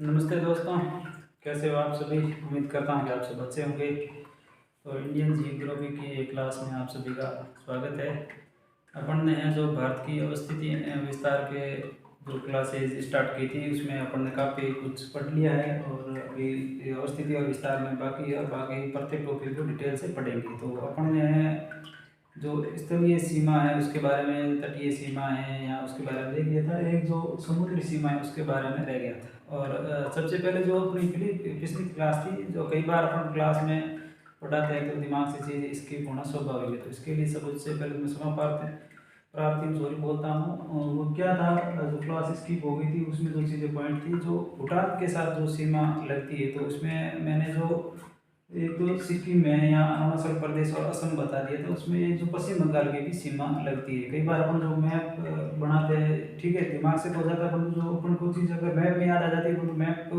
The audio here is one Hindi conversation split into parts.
नमस्ते दोस्तों, कैसे हो आप सभी। उम्मीद करता हूँ कि आप सब अच्छे होंगे। तो इंडियन जियोग्राफी की एक क्लास में आप सभी का स्वागत है। अपन ने जो भारत की अवस्थिति विस्तार के जो क्लासेज स्टार्ट की थी उसमें अपन ने काफ़ी कुछ पढ़ लिया है और अभी ये अवस्थिति और विस्तार में बाकी है और बाकी प्रत्येक टॉपिक को डिटेल से पढ़ेंगे। तो अपन ने जो स्थलीय सीमा है उसके बारे में, तटीय सीमा है या उसके बारे में देख लिया था। एक जो समुद्री सीमा है उसके बारे में रह गया था। और सबसे पहले जो अपनी पिछली क्लास थी, जो कई बार अपन क्लास में पढ़ाते हैं तो दिमाग से चीज़ स्किप होना स्वाभाविक है, तो इसके लिए सबसे पहले मैं क्षमा प्रार्थी सॉरी बोलता हूँ। वो क्या था, जो क्लास स्किप हो गई थी उसमें जो चीज़ें पॉइंट थी, जो भूटान के साथ जो सीमा लगती है, तो उसमें मैंने जो एक तो सिक्किम में या अरुणाचल प्रदेश और असम बता दिया था, उसमें ये जो पश्चिम बंगाल की भी सीमा लगती है। कई बार अपन जो मैप बनाते हैं, ठीक है, दिमाग से तो हो जाता है, पर जो अपन को चीज़ अगर मैप में याद आ जाती है तो मैप को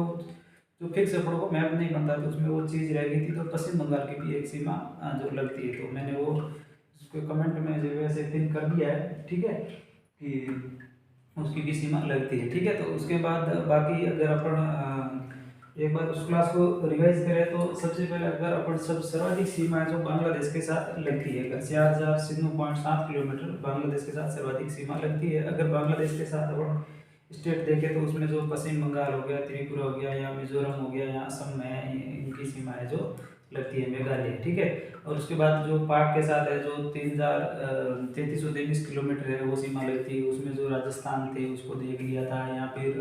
जो फिक्स अपन को मैप नहीं बनता, तो उसमें वो चीज़ रह गई थी। तो पश्चिम बंगाल की भी एक सीमा जो लगती है, तो मैंने वो उसको कमेंट में जो वैसे पिन कर दिया है, ठीक है, कि उसकी भी सीमा लगती है। ठीक है, तो उसके बाद बाकी अगर अपन एक बार उस क्लास को रिवाइज करें तो सबसे पहले अगर अपन सब सर्वाधिक सीमा है जो बांग्लादेश के साथ लगती है, 4007 किलोमीटर बांग्लादेश के साथ सर्वाधिक सीमा लगती है। अगर बांग्लादेश के साथ अपन स्टेट देखें तो उसमें जो पश्चिम बंगाल हो गया, त्रिपुरा हो गया या मिजोरम हो गया या असम में, इनकी सीमा है जो लगती है, मेघालय, ठीक है। और उसके बाद जो पाक के साथ है जो 3323 किलोमीटर है वो सीमा लगती है। उसमें जो राजस्थान थे उसको देख लिया था, या फिर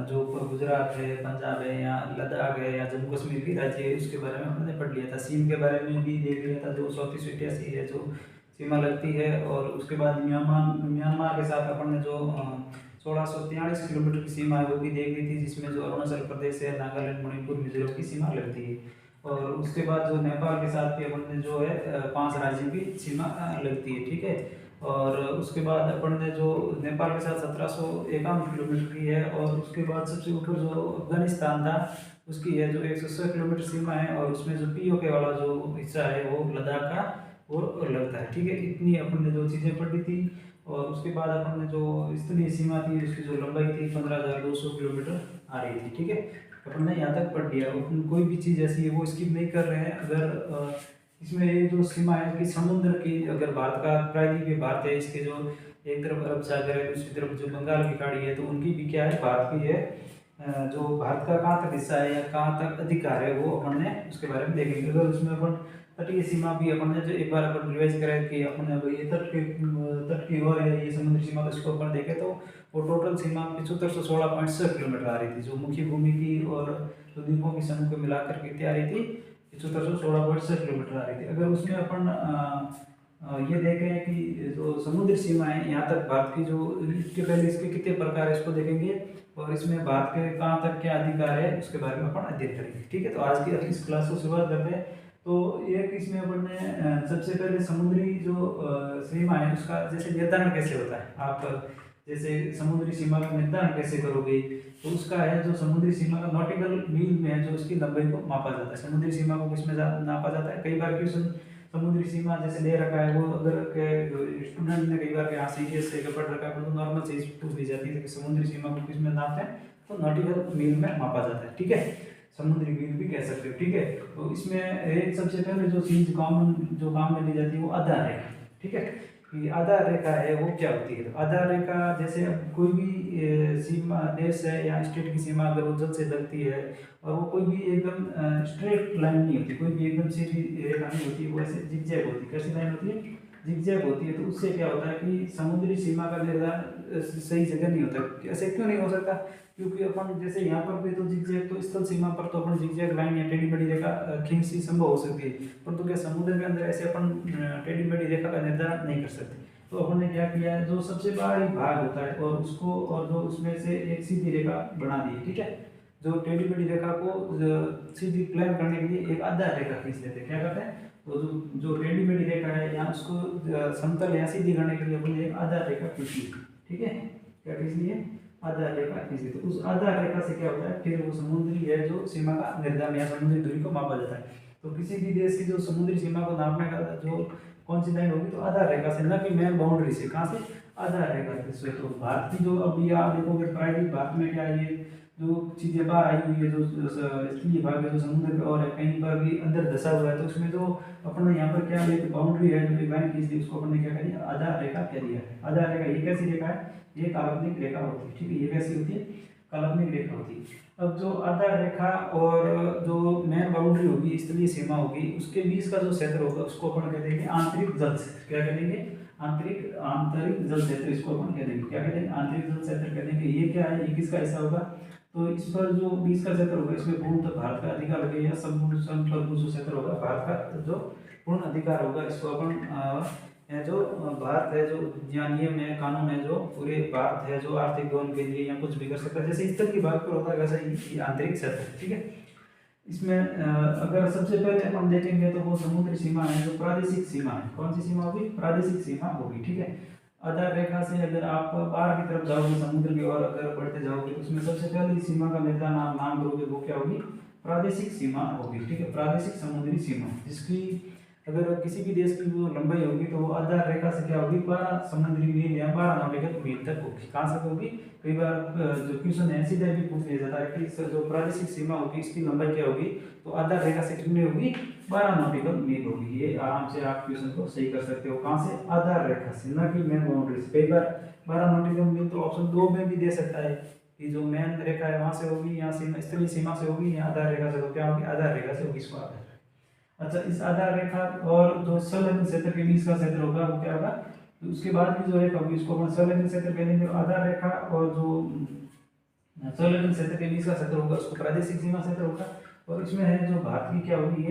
जो गुजरात है, पंजाब है या लद्दाख है या जम्मू कश्मीर की राज्य है उसके बारे में हमने पढ़ लिया था। सीम के बारे में भी देख लिया था, जो 3488 है जो सीमा लगती है। और उसके बाद म्यांमार के साथ अपन ने जो 1643 किलोमीटर की सीमा है वो भी देख ली थी, जिसमें जो अरुणाचल प्रदेश है, नागालैंड, मणिपुर, मिजोरम की सीमा लगती है। और उसके बाद जो नेपाल के साथ भी अपन ने जो है 5 राज्यों की सीमा लगती है, ठीक है। और उसके बाद अपन ने जो नेपाल के साथ 1751 किलोमीटर की है। और उसके बाद सबसे ऊपर जो अफगानिस्तान था उसकी है जो 106 किलोमीटर सीमा है, और उसमें जो पीओके वाला जो हिस्सा है वो लद्दाख का वो लगता है, ठीक है। इतनी अपन ने जो चीज़ें पढ़ी थी। और उसके बाद अपन ने जो स्थलीय सीमा थी उसकी जो लंबाई थी 15,200 किलोमीटर आ रही थी, ठीक है। अपन ने यहाँ तक पढ़ लिया। अपन कोई भी चीज़ ऐसी है वो स्किप नहीं कर रहे हैं। अगर इसमें ये जो सीमा है कि समुद्र की, अगर भारत का प्रायद्वीपीय भारत है, इसके जो एक तरफ अरब सागर है, दूसरी तरफ जो बंगाल की खाड़ी है, तो उनकी भी क्या है, भारत की है। जो भारत का कहाँ तक हिस्सा है या कहाँ तक अधिकार है वो अपन ने उसके बारे में देखेंगे। अगर उसमें अपन तटीय सीमा भी अपन ने जो एक बार अपन रिवाइज करें कि अपन ने अगर ये तट की ओर है ये समुद्री सीमा, तो इसको अपन देखें तो वो टोटल सीमा 7516.6 किलोमीटर आ रही थी, जो मुख्य भूमि की और जो द्वीपों की समूह को मिलाकर के आ रही थी 7516.6 किलोमीटर आ रही थी। अगर उसमें अपन ये देखें कि जो समुद्री सीमा है यहाँ तक भारत की, जो इसके पहले इसके कितने प्रकार है इसको देखेंगे, और इसमें भारत के कहाँ तक क्या अधिकार है उसके बारे में अपन अध्ययन करेंगे, ठीक है। तो आज की इस क्लास को शुरुआत करते हैं। तो एक इसमें अपन ने सबसे पहले समुद्री जो सीमा है उसका जैसे निर्धारण कैसे होता है, आप जैसे समुद्री सीमा का निर्धारण कैसे करोगे, तो उसका है जो समुद्री सीमा का नॉटिकल मील में है जो उसकी लंबाई को मापा जाता है। समुद्री सीमा को किसमें नापा जाता है, कई बार क्वेश्चन समुद्री सीमा जैसे ले रखा है वो अगर के स्टूडेंट ने कई बार के यहाँ सीरियस से पढ़ रखा है तो नॉर्मल चीज पूछ दी जाती है कि समुद्री सीमा को किसमें नापते हैं, तो नॉटिकल मील में मापा जाता है, ठीक है। समुद्री मील भी कह सकते हो, ठीक है। तो इसमें एक सबसे पहले जो चीज कॉमन जो काम में ली जाती है वो आधार रेखा, ठीक है। कि आधार रेखा है वो क्या होती है, तो आधार रेखा जैसे अब कोई भी सीमा देश है या स्टेट की सीमा अगर वो जल से लगती है और वो कोई भी एकदम स्ट्रेट लाइन नहीं होती, कोई भी एकदम सीधी रेखा नहीं होती, वो ऐसे जिगजैग होती है। कैसी लाइन होती है, जिगजैग होती है। तो उससे क्या होता है कि समुद्री सीमा का निर्धारण सही जगह नहीं होता। ऐसे क्यों नहीं हो सकता, क्योंकि अपन जैसे यहाँ पर भी तो जिगजैग, तो स्थल सीमा पर तो अपन जिगजैग लाइन या टेढ़ी मेढ़ी रेखा खींचनी संभव हो सकती है, परंतु क्या समुद्र के अंदर ऐसे अपन टेढ़ी मेढ़ी रेखा का निर्धारण नहीं कर सकते। तो अपन ने क्या किया है, जो सबसे बाहरी भाग होता है और उसको, और जो उसमें से एक सीधी रेखा बना दी है, ठीक है। जो टेढ़ी मेढ़ी रेखा को सीधी प्लान करने के लिए एक आधा रेखा खींच लेते हैं, क्या करते हैं, तो जो टेढ़ी मेढ़ी रेखा है या उसको समतल या सीधी करने के लिए अपन एक आधा रेखा खींच ली, ठीक है। क्या खींच लिए, आधा रेखा खींच ली। तो उस आधा रेखा से क्या होता है, फिर वो समुद्री है जो सीमा का निर्धारण या समुद्री दूरी को मापा जाता है। तो किसी भी देश की जो समुद्री सीमा को नापने का जो कौन सी लाइन होगी, तो आधार रेखा से, न कि मेन बाउंड्री से। कहाँ से, आधार रेखा से। तो भारत की जो अब ये आप देखोगे प्रायद्वीप भारत में क्या ये जो चीज़ें बाहर आई हुई है, जो स्थलीय भाग है जो समुद्र में और कहीं पर भी अंदर धसा हुआ है, तो उसमें जो अपन यहाँ पर क्या एक बाउंड्री है जो एक लाइन खींच दी, उसको अपन ने क्या कह दिया, आधार रेखा कह दिया है। आधार रेखा ये कैसी रेखा है, ये काल्पनिक रेखा होती है, ठीक है। ये कैसी होती है, काल्पनिक रेखा होती है। अब जो आधार रेखा और जो मेन बाउंड्री होगी, स्थलीय सीमा होगी, उसके बीच का जो क्षेत्र होगा उसको अपन कह देंगे आंतरिक जल क्षेत्र। क्या कह देंगे, आंतरिक जल क्षेत्र, इसको अपन कह देंगे, क्या कह देंगे, आंतरिक जल क्षेत्र कह देंगे। ये क्या है, ये किसका हिस्सा होगा, तो इस पर जो बीच का क्षेत्र होगा इसमें पूर्णतः भारत का अधिकार होगा, या संपूर्ण जो क्षेत्र होगा भारत का जो पूर्ण अधिकार होगा, इसको अपन जो भारत है, जो यहाँ नियम है, कानून है, जो पूरे भारत है, जो आर्थिक दोहन के लिए या कुछ भी कर सकता है, जैसे स्थल की बात पर होता है वैसा ही आंतरिक क्षेत्र, ठीक है। इसमें अगर सबसे पहले हम देखेंगे तो वो समुद्री सीमा है, जो प्रादेशिक सीमा है। कौन सी सीमा होगी, प्रादेशिक सीमा होगी, ठीक है। आधार रेखा से अगर आप बाहर की तरफ जाओगे, समुद्र की ओर अगर बढ़ते जाओगे, तो उसमें सबसे पहले सीमा का निर्धारण नाम करोगे, वो क्या होगी, प्रादेशिक सीमा होगी, ठीक है। प्रादेशिक समुद्री सीमा, जिसकी अगर किसी भी देश की वो लंबाई होगी तो वो आधार रेखा से क्या होगी, 12 समुद्री मील या 12 नॉटिकल मील तक होगी। कहाँ से होगी, कई बार जो क्वेश्चन है सीधे भी पूछ लिया जाता है कि जो प्रादेशिक सीमा होगी इसकी लंबाई क्या होगी, तो आधार रेखा से कितनी होगी, 12 नॉटिकल मील होगी। ये आराम से आप क्वेश्चन को सही कर सकते हो, कहाँ से, आधार रेखा से, न कि मेन बाउंड्री से। कई बार 12 नॉटिकल मील तो ऑप्शन 2 में भी दे सकता है कि जो मेन रेखा है वहां से होगी, यहाँ से स्थलीय सीमा से होगी, या आधार रेखा से, तो क्या होगी, आधार रेखा से होगी, इसको आधार। अच्छा, इस आधार रेखा और जो संलग्न क्षेत्र के बीच का क्षेत्र होगा वो क्या होगा, तो उसके बाद की जो रेखा होगी उसको अपन संलग्न क्षेत्र कह देंगे। आधार रेखा और जो संलग्न क्षेत्र के बीच का क्षेत्र होगा उसको प्रादेशिक सीमा क्षेत्र होगा। और इसमें है जो भारत की क्या होगी,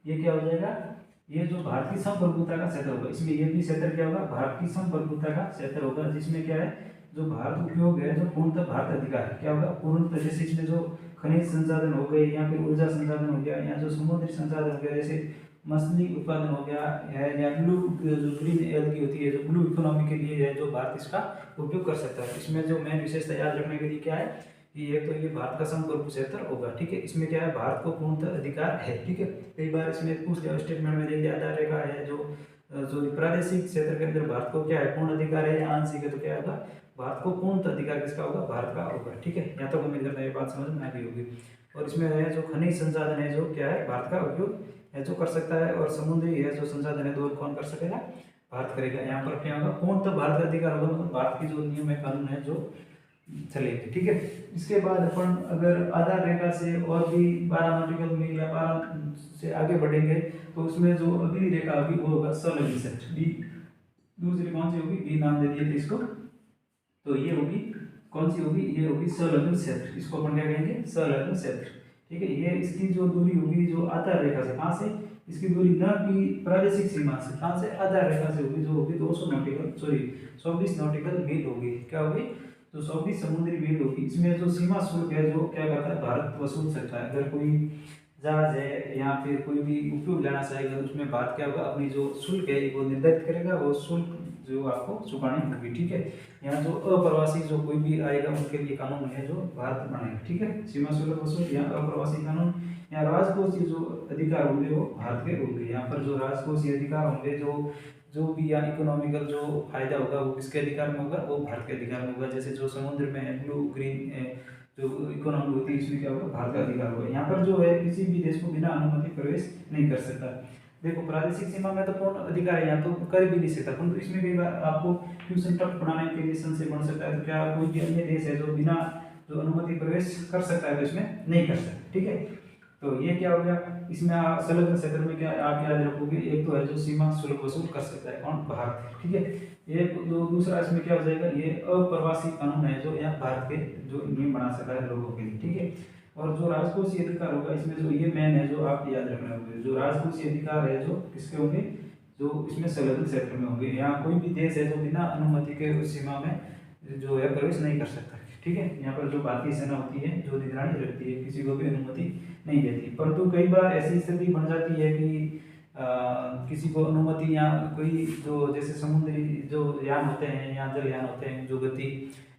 ये क्या हो जाएगा, ये जो भारत की संप्रभुता का क्षेत्र होगा, इसमें ये भी क्षेत्र क्या होगा, भारत की संप्रभुता का क्षेत्र होगा, जिसमें क्या है, जो भारत उपयोग है, जो पूर्णतः भारत अधिकार है, क्या होगा, पूर्णतः। जैसे इसमें जो खनिज संसाधन हो गए, या फिर ऊर्जा संसाधन हो गया, या जो समुद्री संसाधन हो गया, जैसे मछली उत्पादन हो गया है, या ब्लू जो ग्रीन एल्गी होती है, जो ब्लू इकोनॉमी के लिए है, जो भारत इसका उपयोग कर सकता है। इसमें जो मेन विशेषता याद रखने के लिए क्या है कि एक तो ये भारत का संप्रभु क्षेत्र होगा, ठीक है। इसमें क्या है, भारत को पूर्णतः अधिकार है, ठीक है। कई बार इसमें पूछ लिया स्टेटमेंट में, देखिए आधार रेखा है जो प्रादेशिक क्षेत्र के अंदर भारत को क्या है, पूर्ण अधिकार है या आंशिक है, तो क्या होगा, भारत को पूर्ण अधिकार किसका होगा, भारत का होगा, ठीक है। यहाँ तक उम्मीद करता है ये बात समझ में आ गई होगी। और इसमें है जो खनिज संसाधन है, जो क्या है, भारत का उपयोग है जो कर सकता है, और समुद्री है जो संसाधन है, तो कौन कर सकेगा, भारत करेगा। यहाँ पर क्या होगा, पूर्णतः भारत का अधिकार होगा, मतलब भारत की जो नियम है, कानून है, जो चलेगी, ठीक है। इसके बाद अपन अगर आधार रेखा से और भी 12 नॉटिकल मील या 12 से आगे बढ़ेंगे, तो उसमें जो अगली रेखा होगी वो होगा संलग्न क्षेत्र, बी। दूसरी कौन सी होगी, बी नाम दे दिए थे इसको, तो ये होगी कौन सी होगी, ये होगी संलग्न क्षेत्र। इसको अपन क्या कहेंगे, संलग्न क्षेत्र, ठीक है। ये इसकी जो दूरी होगी जो आधार रेखा से, कहाँ से, इसकी दूरी न कि प्रादेशिक सीमा से, कहाँ से, आधार रेखा से होगी, जो होगी 24 नॉटिकल मील होगी, क्या होगी, तो 24 समुद्री मील होगी। इसमें जो सीमा शुल्क है, जो क्या करता है, भारत वसूल सकता है। अगर कोई जहाज है या फिर कोई भी उपयोग लेना चाहेगा, तो उसमें भारत क्या होगा, अपनी जो शुल्क है वो निर्धारित करेगा, वो शुल्क जो आपको चुकानी होगी, ठीक है। यहाँ जो अप्रवासी जो कोई भी आएगा उनके लिए कानून है जो भारत बनाएगा, ठीक है। सीमा शुल्क वसूल, यहाँ अप्रवासी कानून, यहाँ राजकोषीय जो अधिकार होंगे वो भारत के होंगे। यहाँ पर जो राजकोषीय अधिकार होंगे, जो भी या इकोनॉमिकल जो फायदा होगा वो किसके अधिकार में होगा, वो भारत के अधिकार में होगा। जैसे जो समुद्र में है, ब्लू ग्रीन जो इकोनॉमी होती है, इसमें क्या होगा, भारत का अधिकार होगा। यहाँ पर जो है किसी भी देश को बिना अनुमति प्रवेश नहीं कर सकता। देखो प्रादेशिक सीमा में तो पूर्ण अधिकार है, यहाँ तो कर भी नहीं सकता, परंतु इसमें कई बार आपको क्वेश्चन टफ बनाने के लिए संशय बन सकता है, तो क्या कोई भी अन्य देश है जो बिना जो अनुमति प्रवेश कर सकता है, तो इसमें नहीं कर सकता, ठीक है। तो ये क्या हो गया, इसमें संलग्न क्षेत्र में क्या आप याद रखोगे, एक तो है जो सीमा शुल्क वसूल कर सकता है, कौन, भारत, ठीक है। एक जो दूसरा इसमें क्या हो जाएगा, ये अप्रवासी कानून है जो यहाँ भारत के जो नियम बना सकता है लोगों के लिए, ठीक है। और जो राजकोषीय अधिकार होगा, इसमें जो ये मैन है जो आप याद रखना होंगे, जो राजकोषीय अधिकार है जो किसके होंगे, जो इसमें संलग्न क्षेत्र में होंगे। यहाँ कोई भी देश है जो बिना अनुमति के उस सीमा में जो है प्रवेश नहीं कर सकता, ठीक है। यहाँ पर जो भारतीय सेना होती है जो निगरानी रखती है, किसी को भी अनुमति नहीं देती। परंतु कई बार ऐसी स्थिति बन जाती है कि किसी को अनुमति या कोई जो जैसे समुद्री जो यान होते हैं या जलयान होते हैं, जो गति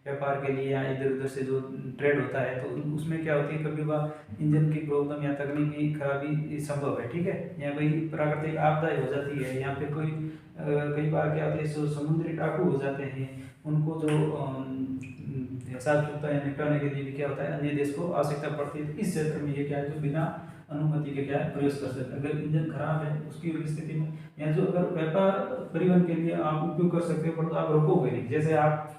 व्यापार के लिए या इधर उधर से जो ट्रेड होता है, तो उसमें क्या होती है, कभी कभार इंजन की प्रॉब्लम या तकनीकी खराबी संभव है, ठीक है, या कोई प्राकृतिक आपदा हो जाती है, या फिर कोई कई बार क्या होता है, जो समुद्री डाकू हो जाते हैं, उनको जो हिसाब चुकता है निपटाने के लिए भी क्या होता है, अन्य देश को आवश्यकता पड़ती है। तो इस क्षेत्र में ये क्या है, जो बिना अनुमति के क्या है प्रवेश कर सकते हैं। अगर इंजन खराब है उसकी स्थिति में, या जो अगर व्यापार परिवहन के लिए आप उपयोग कर सकते हो, परंतु आप रोकोगे नहीं। जैसे आप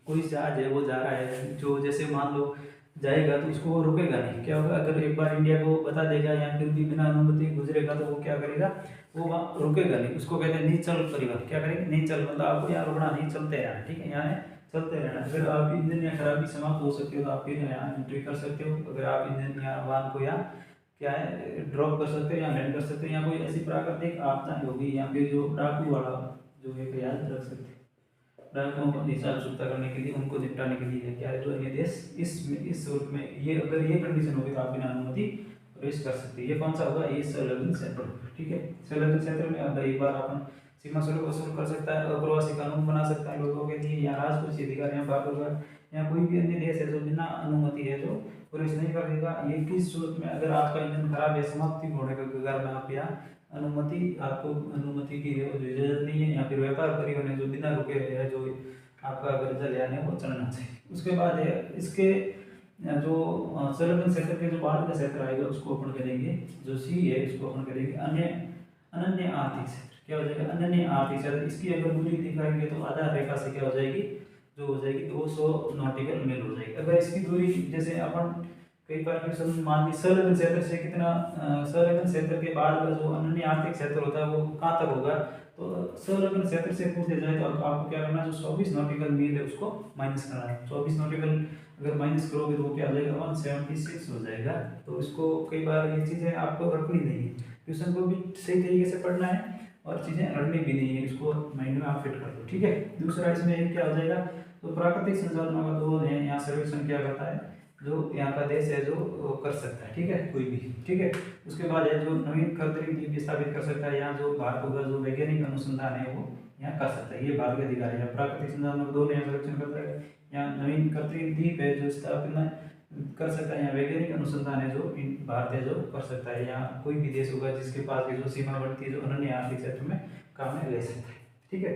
कोई जहाज है वो जा रहा है, जो जैसे मान लो जाएगा, तो उसको वो रुकेगा नहीं। क्या होगा, अगर एक बार इंडिया को बता देगा या फिर भी बिना अनुमति गुजरेगा, तो वो क्या करेगा, वो वहाँ रुकेगा नहीं। उसको कहते हैं निश्चल परिवहन। क्या करेंगे, निश्चल, मतलब आपको यहाँ रुकना नहीं, चलते रहना, ठीक है, यहाँ चलते रहना। अगर आप इंजन या खराबी समाप्त हो सकती हो, तो आप फिर यहाँ एंट्री कर सकते हो। अगर आप इंजन या वाहन को यहाँ क्या है ड्रॉप कर सकते हो या लैंड कर सकते हो, या कोई ऐसी प्राकृतिक आपदा होगी, या फिर जो डाकू वाला जो है प्रयास रख सकते हैं डाकुओं को हिसाब चुकता करने के लिए, उनको निपटाने के लिए क्या है, जो अन्य देश इस रूप में, ये अगर ये कंडीशन होगी, तो आप बिना अनुमति प्रवेश कर सकते हैं। ये कौन सा होगा, ये संलग्न क्षेत्र, ठीक है। संलग्न क्षेत्र में अब एक बार अपन सीमा शुल्क वसूल कर सकता है, अप्रवासी कानून बना सकता है लोगों के लिए, या राजपूत अधिकार या बात होगा, या कोई भी अन्य देश है जो बिना अनुमति है जो प्रवेश नहीं करेगा। ये किस सूरत में, अगर आपका इंजन खराब है, समाप्ति होने के कगार में, आप यहाँ अनुमति, आपको अनुमति की इजाजत नहीं है, या फिर व्यापार परिवहन है जो बिना रुके है, जो आपका कर्जा लेने वो चलना चाहिए। उसके बाद है इसके जो संलग्न क्षेत्र के जो बाद का क्षेत्र आएगा, उसको अपन करेंगे, जो सी है इसको अपन करेंगे अनन्य आर्थिक क्षेत्र। क्या हो जाएगा, अनन्य आर्थिक क्षेत्र। इसकी अगर दूरी दिखाएंगे तो आधार रेखा से क्या हो जाएगी, जो हो जाएगी 200 नॉटिकल मील हो जाएगी। अगर इसकी दूरी जैसे अपन कई बार क्वेश्चन मान ली, संलग्न क्षेत्र से कितना, संलग्न क्षेत्र के बाद का जो अनन्य आर्थिक क्षेत्र होता है वो कहाँ तक होगा, तो संलग्न क्षेत्र से पूछे जाए तो आपको क्या करना है, जो 24 नॉटिकल मील है उसको माइनस करना है। 24 नॉटिकल अगर माइनस करोगे तो वो क्या आ जाएगा, 176 हो जाएगा। तो इसको कई बार ये चीज़ें आपको रखनी नहीं है, क्वेश्चन को भी सही तरीके से पढ़ना है और चीज़ें रखनी भी नहीं है, इसको माइंड में आप फिट कर दो, ठीक है। दूसरा इसमें एक क्या हो जाएगा, तो प्राकृतिक संसाधनों का दोहन है, यहाँ सर्वेक्षण क्या करता है, जो यहाँ का देश है जो कर सकता है, ठीक है, कोई भी, ठीक है। उसके बाद है जो नवीन कृत्रिम द्वीप स्थापित कर सकता है, यहाँ जो भारत होगा जो वैज्ञानिक अनुसंधान है वो यहाँ कर सकता है, ये भारत के अधिकार है। प्राकृतिक संसाधनों का दोहन यहाँ संरक्षण करता है, यहाँ नवीन कृत्रिम द्वीप है जो स्थापित कर सकता है, यहाँ वैज्ञानिक अनुसंधान है जो भारत है जो कर सकता है। यहाँ कोई भी देश होगा जिसके पास की जो सीमावर्ती है जो अनन्य आर्थिक क्षेत्र में काम में ले सकता है, ठीक है।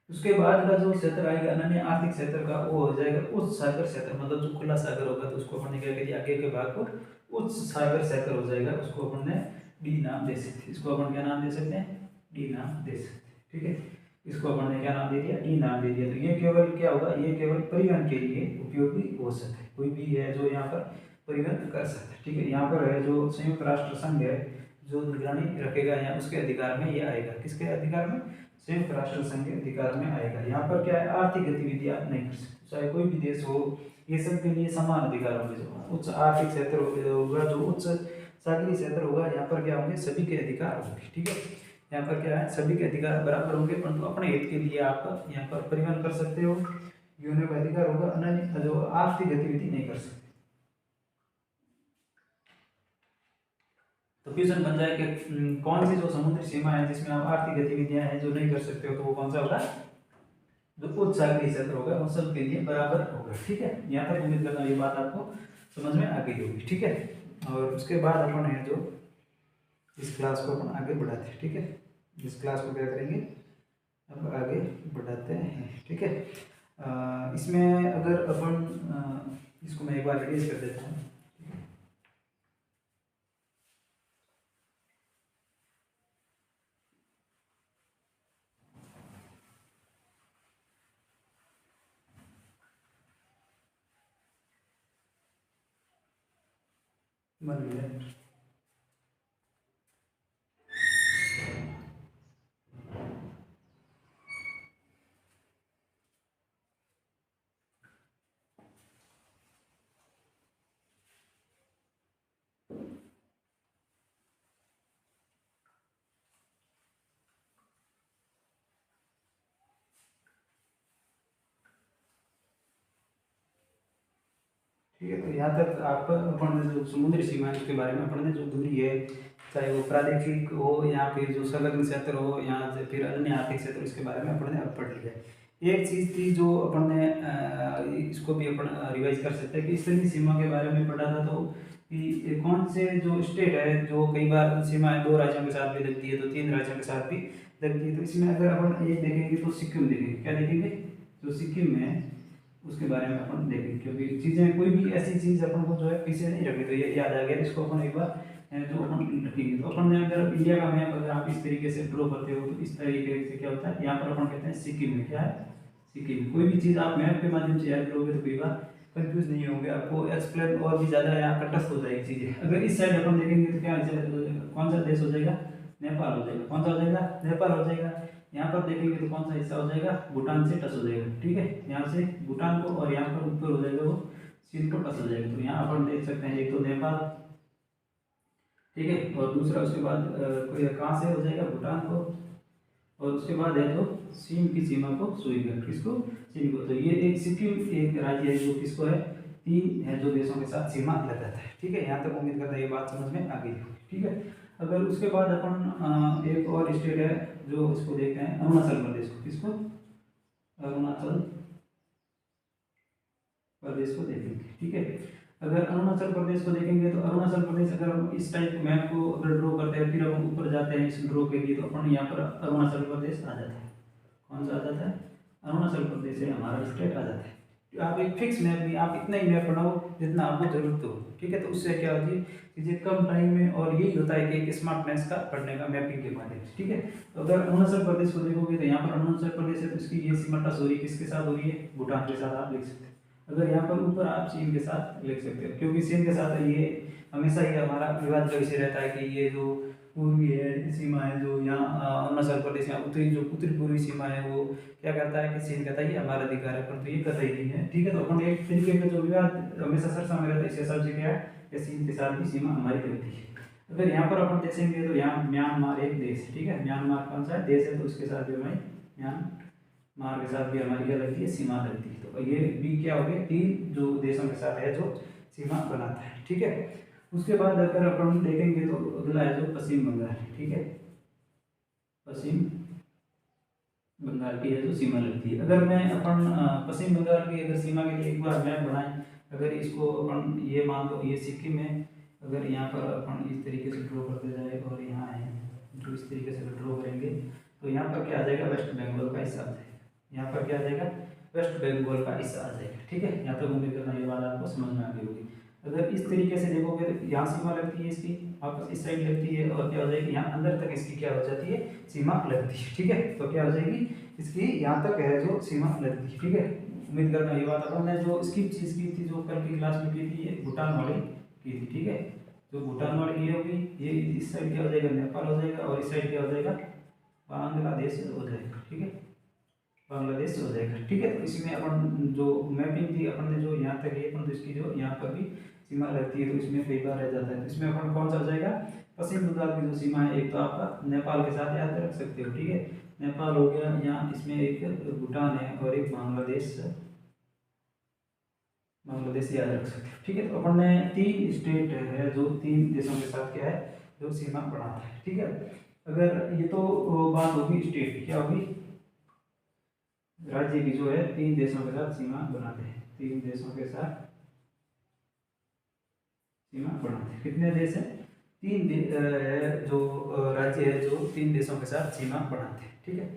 उसके बाद का जो क्षेत्र आएगा अनन्य आर्थिक क्षेत्र का, वो हो जाएगा उच्च सागर क्षेत्र, मतलब जो खुला सागर होगा, तो उसको अपन ने क्या किया, आगे के भाग को उच्च सागर क्षेत्र हो जाएगा, उसको अपन ने डी नाम दे सकते हैं। इसको अपन क्या नाम दे सकते हैं, डी नाम दे सकते हैं, ठीक है। इसको अपन ने क्या नाम दे दिया, डी नाम दे दिया। तो ये केवल क्या होगा, ये केवल परिवहन के लिए उपयोगी हो सकता है, कोई भी है जो यहाँ पर परिवहन कर सकता है, ठीक है। यहाँ पर है जो संयुक्त राष्ट्र संघ है जो निगरानी रखेगा, या उसके अधिकार में ये आएगा, किसके अधिकार में, संयुक्त राष्ट्र संघ के अधिकार में आएगा। यहाँ पर क्या है, आर्थिक गतिविधियां नहीं कर सकते, चाहे कोई भी देश हो, ये सब के लिए समान अधिकार होंगे। जो उच्च आर्थिक क्षेत्र होगा, जो उच्च सागरीय क्षेत्र होगा, यहाँ पर क्या होंगे, सभी के अधिकार होंगे, ठीक है। यहाँ पर क्या है, सभी के अधिकार बराबर होंगे, परंतु अपने हित के लिए आप यहाँ पर परिवहन कर सकते हो, यूनियन का अधिकार होगा, अन्य जो आर्थिक गतिविधि नहीं कर सकते। तो क्वेश्चन बन जाए कि कौन सी जो समुद्री सीमा है जिसमें आप आर्थिक गतिविधियां हैं जो नहीं कर सकते हो, तो वो कौन सा होगा, जो उच्च सागरीय क्षेत्र होगा, वो सब के लिए बराबर होगा, ठीक है। यहाँ तक उम्मीद करता हूँ ये बात आपको समझ में आ गई होगी, ठीक है। और उसके बाद अपन है जो इस क्लास को अपन आगे बढ़ाते हैं, ठीक है। इस क्लास को क्या करेंगे, अब आगे बढ़ाते हैं, ठीक है। इसमें अगर अपन इसको मैं एक बार रिलीज कर देता हूँ, वन मिनट। ठीक है, तो यहाँ तक आप अपन ने जो समुद्री सीमा है उसके बारे में अपन ने जो दूरी है, चाहे वो प्रादेशिक हो या फिर जो संलग्न क्षेत्र हो या फिर अन्य आर्थिक क्षेत्र, इसके बारे में अपन ने अब पढ़ लिया है। एक चीज़ थी जो अपन ने इसको भी अपन रिवाइज कर सकते हैं कि इस तरह की सीमा के बारे में पढ़ा था, तो कि कौन से जो स्टेट है जो कई बार सीमाएं दो राज्यों के साथ भी लगती है, तो तीन राज्यों के साथ भी लगती है। तो इसमें अगर अपन एक देखेंगे तो सिक्किम देखेंगे, क्या देखेंगे, जो सिक्किम है उसके बारे में अपन देखेंगे, क्योंकि चीज़ें कोई भी ऐसी चीज़ अपन को जो है पीछे नहीं रखनी, तो ये याद आ गया, इसको अपन एक बार जो अपन रखेंगे। तो अपन ने अगर इंडिया का मैप अगर आप इस तरीके से ड्रॉ करते हो तो इस तरीके से क्या होता है, यहाँ पर अपन कहते हैं सिक्किम में, क्या है, सिक्किम। कोई भी चीज़ आप मैप के माध्यम से याद करोगे तो कई बार कंफ्यूज नहीं होंगे, आपको एक्सप्लेन और भी ज़्यादा यहाँ कटस्थ हो जाएगी चीज़ें। अगर इस साइड अपन देखेंगे तो क्या कौन सा देश हो जाएगा, नेपाल हो जाएगा। कौन सा हो जाएगा, नेपाल हो जाएगा। यहाँ पर देखेंगे तो कौन सा हिस्सा हो जाएगा, भूटान से टच हो जाएगा, ठीक है, यहाँ से भूटान को, और यहाँ पर ऊपर हो जाएगा वो चीन को टच हो जाएगा। तो यहाँ अपन देख सकते हैं एक तो नेपाल, ठीक है, और दूसरा उसके बाद कोई कहाँ से हो जाएगा, भूटान को, और उसके बाद है तो चीन की सीमा को छुएगा, किसको, चीन को। तो ये एक सिक्किम एक राज्य है जो किसको है, तीन है जो देशों के साथ सीमा लगाता है, ठीक है। यहाँ तक उम्मीद करता है ये बात समझ में आ गई होगी, ठीक है। अगर उसके बाद अपन एक और स्टेट है जो इसको देखते हैं, अरुणाचल प्रदेश को, किसको, अरुणाचल प्रदेश को देखेंगे, ठीक है। अगर अरुणाचल प्रदेश को देखेंगे तो अरुणाचल प्रदेश, अगर हम इस टाइप मैप को अगर ड्रॉ करते हैं, फिर हम ऊपर जाते हैं इस ड्रॉ के लिए, तो अपन यहाँ पर अरुणाचल प्रदेश आ जाता है। कौन सा आ जाता है, अरुणाचल प्रदेश है हमारा स्टेट आ जाता है। तो आप एक फिक्स मैप नहीं, आप इतना ही मैप बनाओ जितना आपको जरूरत हो, ठीक है। तो उससे क्या होती है चीज़ें कम टाइम में, और यही होता है कि एक स्मार्टनेस का पढ़ने का मैपिंग के माध्यम से, ठीक है। तो अगर अरुणाचल प्रदेश को देखोगे तो यहाँ पर अरुणाचल प्रदेश है, तो इसकी ये सीमा टच हो रही है, किसके साथ हो रही है, भूटान के साथ, आप लिख सकते हैं। अगर यहाँ पर ऊपर आप चीन के साथ लिख सकते हो, क्योंकि चीन के साथ ये हमेशा ही हमारा विवाद का विषय रहता है कि ये जो पूर्वी है सीमा है, जो यहाँ अरुणाचल प्रदेश यहाँ उत्तरी जो उत्तरी पूर्वी सीमा है, वो क्या करता है कि चीन कहता है ये हमारा अधिकार है, परंतु ये कतई नहीं है, ठीक है। तो अपन एक तरीके का जो विवाद हमेशा सरसा में रहता है, इस हिसाब से क्या है कि चीन के साथ भी सीमा हमारी रहती है। अगर यहाँ पर अपन देखेंगे तो यहाँ म्यांमार एक देश, ठीक है, म्यांमार कौन सा देश है, तो उसके साथ जो हमारी म्यांमार के साथ भी हमारी क्या लगती है, सीमा लगती है। तो ये भी क्या हो गया, तीन जो देशों के साथ है जो सीमा बनाता है, ठीक है। उसके बाद अगर अपन देखेंगे तो अगला है जो पश्चिम बंगाल, ठीक है, पश्चिम बंगाल की है जो सीमा लगती है। अगर मैं अपन पश्चिम बंगाल की अगर सीमा के लिए एक बार मैप बनाएं, अगर इसको अपन ये मान लो ये सिक्किम है, अगर यहाँ पर अपन इस तरीके से ड्रॉ करते जाए और यहाँ है जो इस तरीके से ड्रॉ करेंगे, तो यहाँ पर क्या आ जाएगा, वेस्ट बंगाल का हिस्सा आ जाएगा। यहाँ पर क्या आ जाएगा, वेस्ट बंगाल का हिस्सा आ जाएगा, ठीक है। यहाँ तक उम्मीद करना ये बात आपको समझ में आ गई होगी। अगर इस तरीके से देखोगे तो यहाँ सीमा लगती है इसकी, वापस इस साइड लगती है, और क्या हो जाएगी यहाँ अंदर तक इसकी क्या हो जाती है, सीमा लगती है, ठीक है। तो क्या हो जाएगी इसकी यहाँ तक है जो सीमा लगती है, ठीक है। उम्मीद करना ये बात अपन ने जो इसकी चीज़ की थी जो कल की क्लास में की थी, ये भूटान वाली की थी, ठीक है। जो भूटान वाली ये होगी, ये इस साइड क्या हो जाएगा, नेपाल हो जाएगा, और इस साइड क्या हो जाएगा, बांग्लादेश हो जाएगा, ठीक है, बांग्लादेश हो जाएगा, ठीक है। तो इसमें अपन जो मैपिंग थी अपन ने जो यहाँ तक है, अपन इसकी जो यहाँ पर भी सीमा रहती है, तो इसमें कई बार रह जाता है। तो इसमें अपन कौन सा हो जाएगा, पश्चिम बंगाल की जो सीमा है, एक तो आपका नेपाल के साथ याद रख सकते हो, ठीक है, नेपाल हो गया, यहाँ इसमें एक भूटान है और एक बांग्लादेश, बांग्लादेश याद रख सकते हो, ठीक है। तो अपन ने तीन स्टेट है जो तीन देशों के साथ क्या है जो सीमा बनाता है, ठीक है। अगर ये तो बात होगी स्टेट की, क्या होगी, राज्य की जो है तीन देशों के साथ सीमा बनाते हैं, तीन देशों के साथ सीमा बनाते हैं। कितने देश हैं, तीन जो राज्य है जो तीन देशों के साथ सीमा बनाते हैं, ठीक है।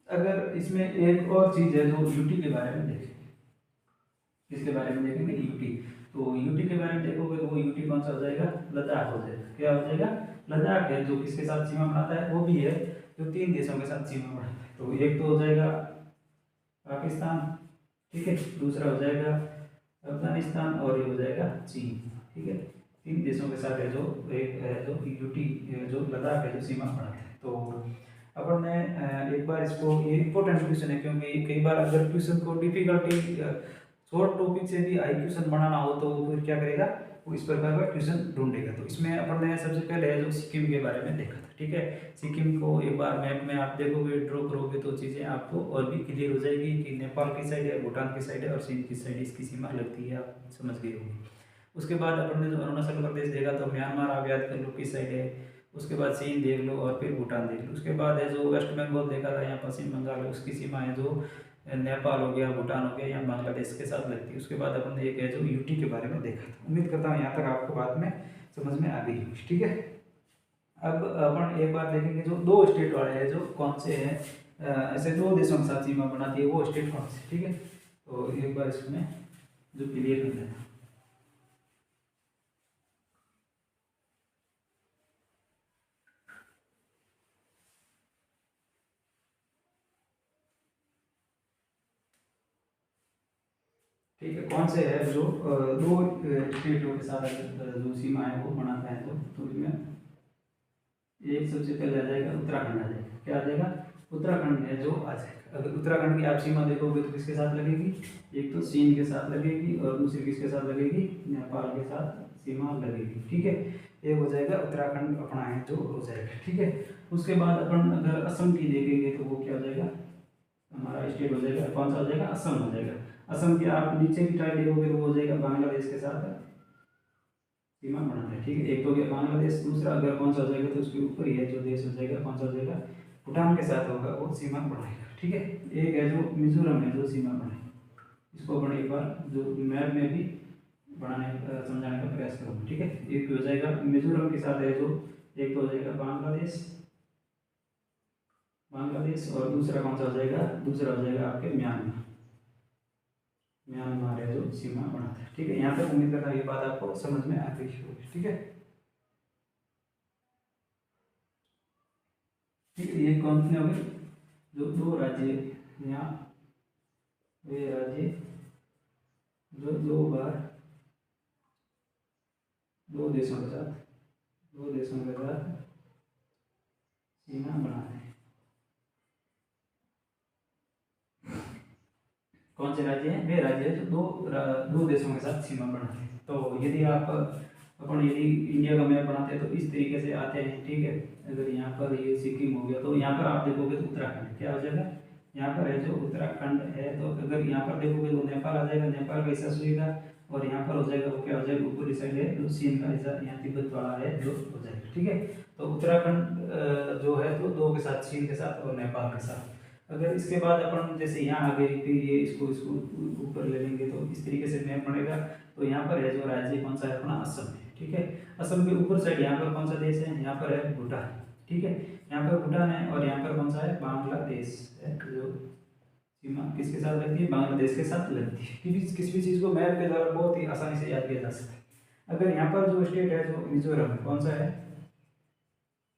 अगर इसमें एक और चीज़ है जो यूटी के बारे में देखें, किसके बारे में देखेंगे, यूटी। तो यूटी के बारे में देखोगे तो वो यूटी कौन सा हो जाएगा, लद्दाख हो जाएगा, क्या हो जाएगा, लद्दाख है जो किसके साथ सीमा बनाता है, वो भी है जो तीन देशों के साथ सीमा बनाता है। तो एक तो हो जाएगा पाकिस्तान, ठीक है, दूसरा हो जाएगा अफगानिस्तान, और ये हो जाएगा चीन, ठीक है। तीन देशों के साथ है जो एक है जो यूटी जो लद्दाख है जो सीमा बनाता है। तो अपन ने एक बार इसको, ये इंपॉर्टेंट क्वेश्चन है, क्योंकि कई बार अगर क्वेश्चन को डिफिकल्टी शॉर्ट टॉपिक से भी हाई क्वेश्चन बनाना हो तो फिर क्या करेगा, वो इस प्रकार का क्वेश्चन ढूंढेगा। तो इसमें अपन ने सबसे पहले है जो सिक्किम के बारे में देखा था, ठीक है। सिक्किम को एक बार मैप में आप देखोगे, ड्रॉ करोगे, तो चीज़ें आपको और भी क्लियर हो जाएगी कि नेपाल की साइड है, भूटान की साइड है, और चीन की साइड इसकी सीमा लगती है, आप समझ गए होंगे। उसके बाद अपन ने जो अरुणाचल प्रदेश देखा तो म्यांमार आप याद कर लो किस साइड है, उसके बाद चीन देख लो और फिर भूटान देख लो। उसके बाद है जो वेस्ट बंगाल देखा था, यहाँ पश्चिम बंगाल है, उसकी सीमा है जो नेपाल हो गया, भूटान हो गया, यहाँ बांग्लादेश के साथ लगती है। उसके बाद अपन ने एक है जो यूटी के बारे में देखा था। उम्मीद करता हूँ यहाँ तक आपको बात में समझ में आ गई होगी, ठीक है। अब अपन एक बार देखेंगे जो दो स्टेट वाले हैं, जो कौन से हैं, ऐसे दो देशों के साथ सीमा बनाती है, वो स्टेट कौन से, ठीक है। तो एक बार इसमें जो क्लियर कर लेना। ठीक है, कौन से है जो दो स्टेटों के साथ जो सीमा है वो बनाता है, तो इसमें एक सबसे पहले आ जाएगा उत्तराखंड आ जाएगा। क्या आ जाएगा? उत्तराखंड है जो आ जाएगा। अगर उत्तराखंड की आप सीमा देखोगे तो किसके साथ लगेगी? एक तो चीन के साथ लगेगी और दूसरी किसके साथ लगेगी? नेपाल के साथ सीमा लगेगी, ठीक है। एक हो जाएगा उत्तराखंड अपना है जो हो जाएगा, ठीक है। उसके बाद अपन अगर असम की देखेंगे तो वो क्या हो जाएगा? हमारा स्टेट हो जाएगा, कौन सा हो जाएगा? असम हो जाएगा। असम की आप नीचे की टाइप देखोगे तो वो हो जाएगा बांग्लादेश के साथ सीमा बनाता है, ठीक है। एक तो गया बांग्लादेश, दूसरा अगर कौन सा हो जाएगा तो उसके ऊपर ही है जो देश हो जाएगा, कौन सा हो जाएगा? भूटान के साथ होगा, वो सीमा बढ़ाएगा, ठीक है। एक है जो मिजोरम है जो सीमा बढ़ाएगा। इसको अपन एक बार जो मैप में भी बढ़ाने समझाने का प्रयास करूँगा, ठीक है। एक हो जाएगा मिजोरम के साथ है जो, एक तो हो जाएगा बांग्लादेश, बांग्लादेश, और दूसरा कौन सा हो जाएगा? दूसरा हो जाएगा आपके म्यांमार, म्यांमार है जो सीमा बनाता है, ठीक है। यहाँ तक उम्मीद करता है ये बात आपको समझ में आ गई होगी, ठीक है। ठीक है, ये कौन से हो गए? जो दो राज्य यहाँ, वे राज्य जो दो बार दो देशों के साथ, दो देशों के साथ सीमा बनाते हैं। कौन से राज्य हैं? वे राज्य है जो दो देशों के साथ सीमा बनाते हैं। तो यदि आप अपन यदि इंडिया का मैप बनाते हैं तो इस तरीके से आते हैं, ठीक है। अगर यहाँ पर ये सिक्किम हो गया तो यहाँ पर आप देखोगे तो उत्तराखंड क्या हो जाएगा? यहाँ पर है जो उत्तराखंड है, तो अगर यहाँ पर देखोगे तो नेपाल आ जाएगा, नेपाल का हिस्सा सुनेगा, और यहाँ पर हो जाएगा वो क्या हो जाएगा? ऊपरी साइड है जो चीन का हिस्सा, यहाँ तिब्बत वाला है जो हो जाएगा, ठीक है। तो उत्तराखंड जो है तो दो के साथ, चीन के साथ और नेपाल के साथ। अगर इसके बाद अपन जैसे यहाँ आ गए फिर ये इसको इसको ऊपर ले लेंगे तो इस तरीके से मैप बनेगा। तो यहाँ पर है जो राज्य कौन सा है अपना? असम है, ठीक है। असम के ऊपर साइड यहाँ पर कौन सा देश है? यहाँ पर है भूटान, ठीक है। यहाँ पर भूटान है और यहाँ पर कौन सा है? बांग्लादेश है जो सीमा किसके साथ लगती है? बांग्लादेश के साथ लगती है। किसी भी चीज़ को मैप के द्वारा बहुत ही आसानी से याद किया जा सकता है। अगर यहाँ पर जो स्टेट है जो मिजोरम है, कौन सा है?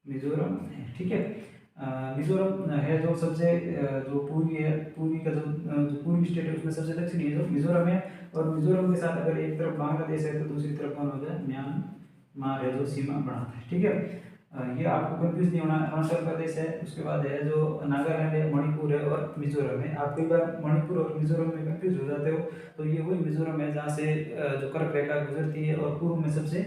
मिजोरम है, ठीक है। मिजोरम है जो सबसे जो पूर्वी है, पूर्वी का जो पूर्वी स्टेट है उसमें सबसे दक्षिणी है जो मिजोरम है। और मिजोरम के साथ अगर एक तरफ बांग्लादेश है तो दूसरी तरफ कौन हो जाए? म्यांमार है जो सीमा बढ़ाता है, ठीक है। ये आपको कंफ्यूज नहीं होना। अरुणाचल प्रदेश है, उसके बाद है जो नागालैंड है, मणिपुर है और मिजोरम है। आप कई बार मणिपुर और मिजोरम में कंफ्यूज हो जाते हो, तो ये वही मिजोरम है जहाँ से जो कर्क रेखा गुजरती है और पूर्व में सबसे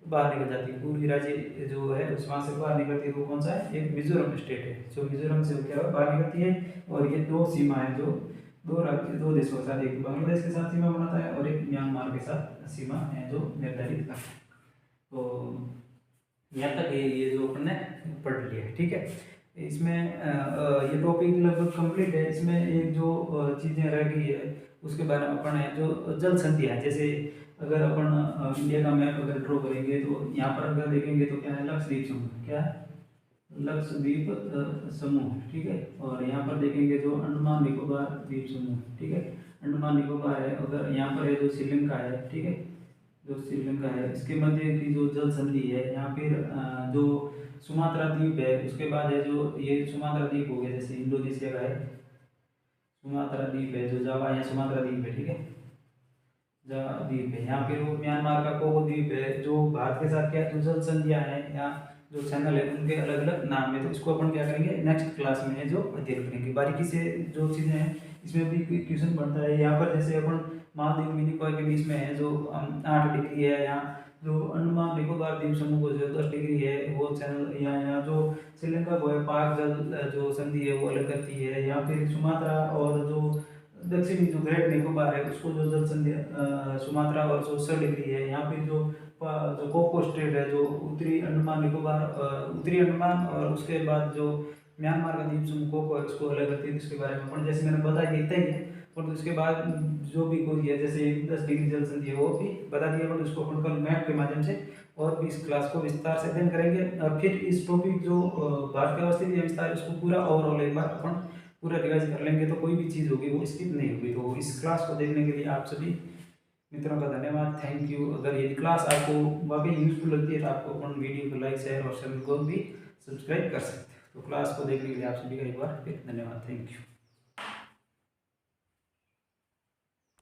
बाहर निकल जाती है। पूर्वी राज्य जो है उस वहाँ से बाहर निकलती है, वो कौन सा है? एक मिजोरम स्टेट है जो मिजोरम से क्या है बाहर निकलती है। और ये दो सीमा है जो दो राज्य, दो देशों के साथ, एक बांग्लादेश के साथ सीमा बनाता है और एक म्यांमार के साथ सीमा है जो निर्धारित करता है। तो यहाँ तक ये जो अपन ने पढ़ लिया है, ठीक है। इसमें ये टॉपिक लगभग कंप्लीट है। इसमें एक जो चीज़ें रह गई है उसके बारे में अपन है जो जल संधि है। जैसे अगर अपन इंडिया का मैप अगर ड्रॉ करेंगे तो यहाँ पर अगर देखेंगे तो क्या है? लक्षद्वीप समूह, क्या है? लक्षद्वीप समूह, ठीक है। और यहाँ पर देखेंगे जो अंडमान निकोबार द्वीप समूह, ठीक है। अंडमान निकोबार है, अगर यहाँ पर है जो श्रीलंका है, ठीक है, जो श्रीलंका है, इसके मध्य की जो जल संधि है। यहाँ फिर जो सुमात्रा द्वीप है, उसके बाद है जो ये सुमात्रा द्वीप हो गया, जैसे इंडोनेशिया का है सुमात्रा द्वीप है, जो जावा या सुमात्रा द्वीप है, ठीक है, जावा द्वीप है। यहाँ फिर वो म्यांमार का कोको द्वीप है, जो भारत के साथ क्या जो जल संधियाँ हैं या जो चैनल है उनके अलग अलग नाम है। तो इसको अपन क्या करेंगे नेक्स्ट क्लास में है जो अध्ययन करेंगे बारीकी से। जो चीज़ें हैं इसमें भी क्वेश्चन बनता है। यहाँ पर जैसे अपन मालदीव मिनिकॉय के बीच में है जो 8 डिग्री है, यहाँ जो अंडमान निकोबार द्वीप समूह को जो 10 डिग्री है वो चैनल, यहाँ जो श्रीलंका को है पाक जल जो संधि है वो अलग करती है। या फिर सुमात्रा और जो दक्षिणी जो ग्रेट निकोबार है उसको जो जल संधि सुमात्रा और जो 100 डिग्री है। यहाँ फिर जो जो कोको स्टेट है, जो उत्तरी अंडमान निकोबार, उत्तरी अंडमान और उसके बाद जो म्यांमार का द्वीप समूह कोको है उसको अलग करती है, इसके बारे में अपन जैसे मैंने बताया कि इतना ही है। और उसके बाद जो भी कोई है जैसे 10 डिग्री जल संधि है वो भी बता दिया, और उसको अपन कल मैप के माध्यम से और भी इस क्लास को विस्तार से अध्ययन करेंगे। और फिर इस टॉपिक जो भारत की अवस्थिति विस्तार, इसको पूरा ओवरऑल एक बार अपन पूरा रिवाइज कर लेंगे, तो कोई भी चीज़ होगी वो स्किप नहीं होगी। तो इस क्लास को देखने के लिए आप सभी मित्रों का धन्यवाद, थैंक यू। अगर ये क्लास आपको वाकई यूजफुल लगती है तो आपको अपन वीडियो को लाइक, शेयर और चैनल को भी सब्सक्राइब कर सकते हैं। तो क्लास को देखने के लिए आप सभी का एक बार फिर धन्यवाद, थैंक यू।